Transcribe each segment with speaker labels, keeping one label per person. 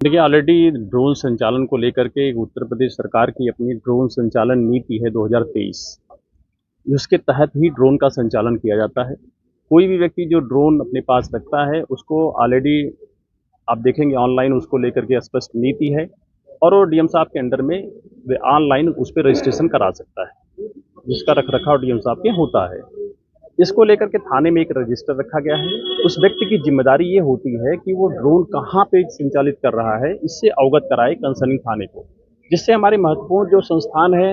Speaker 1: देखिए, already drone संचालन को लेकर के उत्तर प्रदेश सरकार की अपनी ड्रोन संचालन नीति है 2023। उसके तहत ही ड्रोन का संचालन किया जाता है। कोई भी व्यक्ति जो ड्रोन अपने पास रखता है, उसको ऑलरेडी आप देखेंगे ऑनलाइन उसको लेकर के स्पष्ट नीति है और वो डीएम साहब के अंडर में वे ऑनलाइन उस पे रजिस्ट्रेशन करा सकता है, जिसका रख-रखाव डीएम साहब के होता है। इसको लेकर के थाने में एक रजिस्टर रखा गया है। उस व्यक्ति की ज़िम्मेदारी ये होती है कि वो ड्रोन कहाँ पे संचालित कर रहा है, इससे अवगत कराए कंसर्निंग थाने को। जिससे हमारे महत्वपूर्ण जो संस्थान हैं,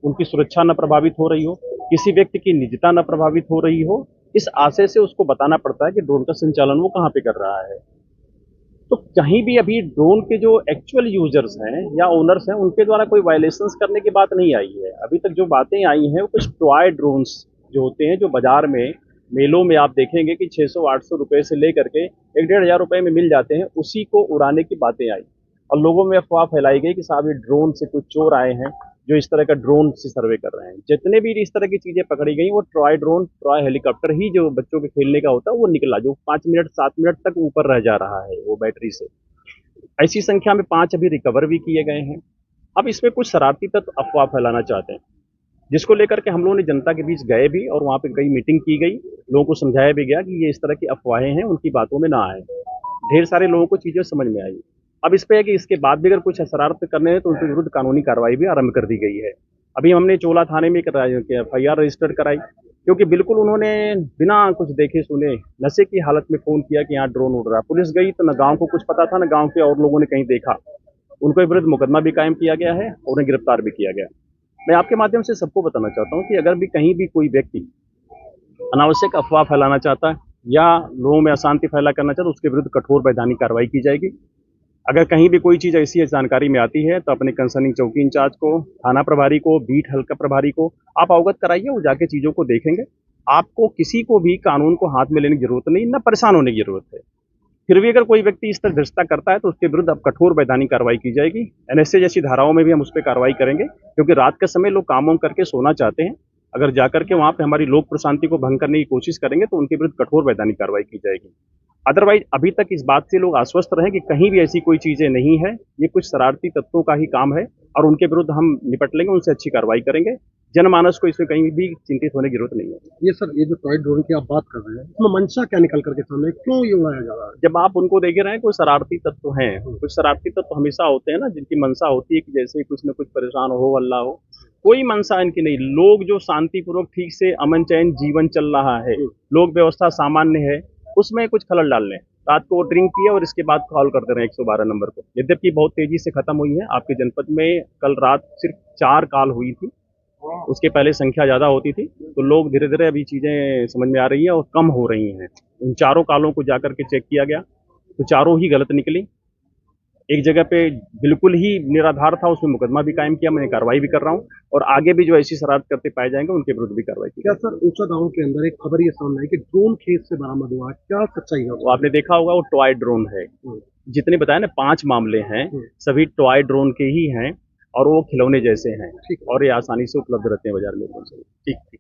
Speaker 1: उनकी सुरक्षा न प्रभावित हो रही हो, किसी व्यक्ति की निजता न प्रभावित हो रही हो, इस आशय से उसको बताना पड़ता है कि ड्रोन का संचालन वो कहाँ पे कर रहा है। तो कहीं भी अभी ड्रोन के जो एक्चुअल यूजर्स हैं या ओनर्स हैं, उनके द्वारा कोई वायलेशंस करने की बात नहीं आई है। अभी तक जो बातें आई हैं, वो कुछ टॉय ड्रोन्स जो होते हैं, जो बाजार में मेलों में आप देखेंगे कि 600-800 रुपए से लेकर के 1-1,500 रुपए में मिल जाते हैं, उसी को उड़ाने की बातें आई और लोगों में अफवाह फैलाई गई कि साहब ये ड्रोन से कुछ चोर आए हैं जो इस तरह का ड्रोन से सर्वे कर रहे हैं। जितने भी इस तरह की चीजें पकड़ी गई, वो ट्रॉय ड्रोन, ट्रॉय हेलीकॉप्टर ही जो बच्चों के खेलने का होता है वो निकला, जो 5 मिनट 7 मिनट तक ऊपर रह जा रहा है वो बैटरी से। ऐसी संख्या में 5 अभी रिकवर भी किए गए हैं। अब इसमें कुछ शरारती तत्व अफवाह फैलाना चाहते हैं, जिसको लेकर के हम लोगों ने जनता के बीच गए भी और वहाँ पे कई मीटिंग की गई। लोगों को समझाया भी गया कि ये इस तरह की अफवाहें हैं, उनकी बातों में ना आए। ढेर सारे लोगों को चीजें समझ में आई। अब इस पे है कि इसके बाद भी अगर कुछ शरारत करने हैं तो उनके विरुद्ध कानूनी कार्रवाई भी आरंभ कर दी गई है। अभी हमने चोला थाने में एफआईआर रजिस्टर कराई, क्योंकि बिल्कुल उन्होंने बिना कुछ देखे सुने नशे की हालत में फोन किया कि यहाँ ड्रोन उड़ रहा है। पुलिस गई तो न गांव को कुछ पता था, न गांव के और लोगों ने कहीं देखा। उनके विरुद्ध मुकदमा भी कायम किया गया है और उन्हें गिरफ्तार भी किया गया। मैं आपके माध्यम से सबको बताना चाहता हूँ कि अगर भी कहीं भी कोई व्यक्ति अनावश्यक अफवाह फैलाना चाहता है या लोगों में अशांति फैला करना चाहता है, तो उसके विरुद्ध कठोर वैधानिक कार्रवाई की जाएगी। अगर कहीं भी कोई चीज़ ऐसी जानकारी में आती है तो अपने कंसर्निंग चौकी इंचार्ज को, थाना प्रभारी को, बीट हल्का प्रभारी को आप अवगत कराइए, वो जाके चीज़ों को देखेंगे। आपको किसी को भी कानून को हाथ में लेने की जरूरत नहीं, न परेशान होने की जरूरत है। फिर भी अगर कोई व्यक्ति इस तरह धृष्टता करता है तो उसके विरुद्ध अब कठोर वैधानिक कार्रवाई की जाएगी। एनएसए जैसी धाराओं में भी हम उस पर कार्रवाई करेंगे, क्योंकि रात के समय लोग काम वाम करके सोना चाहते हैं। अगर जाकर के वहाँ पे हमारी लोक प्रशांति को भंग करने की कोशिश करेंगे तो उनके विरुद्ध कठोर वैधानिक कार्रवाई की जाएगी। अदरवाइज अभी तक इस बात से लोग आश्वस्त रहें कि कहीं भी ऐसी कोई चीजें नहीं है, ये कुछ शरारती तत्वों का ही काम है और उनके विरुद्ध हम निपट लेंगे, उनसे अच्छी कार्रवाई करेंगे। जनमानस को इसमें कहीं भी चिंतित होने की जरूरत नहीं है।
Speaker 2: ये सर, ये जो टॉय ड्रोन की आप बात कर रहे हैं, इसमें मंशा क्या निकल करके सामने है? क्यों ये उड़ाया जा रहा है?
Speaker 1: जब आप उनको देख रहे हैं, कोई शरारती तत्व हैं, कुछ शरारती तत्व हमेशा होते हैं ना, जिनकी मंशा होती है कि जैसे ही कुछ न कुछ परेशान हो, हल्ला हो। कोई मंशा इनकी नहीं। लोग जो शांतिपूर्वक ठीक से अमन चैन जीवन चल रहा है, लोक व्यवस्था सामान्य है, उसमें कुछ खलल डाल लें। रात को ड्रिंक किए और इसके बाद कॉल करते रहे 112 नंबर को। यद्यपि बहुत तेजी से खत्म हुई है, आपके जनपद में कल रात सिर्फ 4 कॉल हुई थी, उसके पहले संख्या ज़्यादा होती थी। तो लोग धीरे धीरे अभी चीज़ें समझ में आ रही हैं और कम हो रही हैं। उन चारों कॉलों को जाकर के चेक किया गया तो चारों ही गलत निकली। एक जगह पे बिल्कुल ही निराधार था, उसमें मुकदमा भी कायम किया, मैं कार्रवाई भी कर रहा हूँ और आगे भी जो ऐसी शरारत करते पाए जाएंगे उनके विरुद्ध भी कार्रवाई की।
Speaker 2: क्या सर, ऊंचा गांव के अंदर एक खबर ये सामने आई कि ड्रोन खेत से बरामद हुआ है, क्या सच्चाई है
Speaker 1: वो
Speaker 2: उसमें?
Speaker 1: आपने देखा होगा, वो टॉय ड्रोन है। जितने बताया ना 5 मामले हैं, सभी टॉय ड्रोन के ही हैं और वो खिलौने जैसे हैं
Speaker 2: ठीक है।
Speaker 1: और ये आसानी से उपलब्ध रहते हैं बाजार में। ठीक ठीक।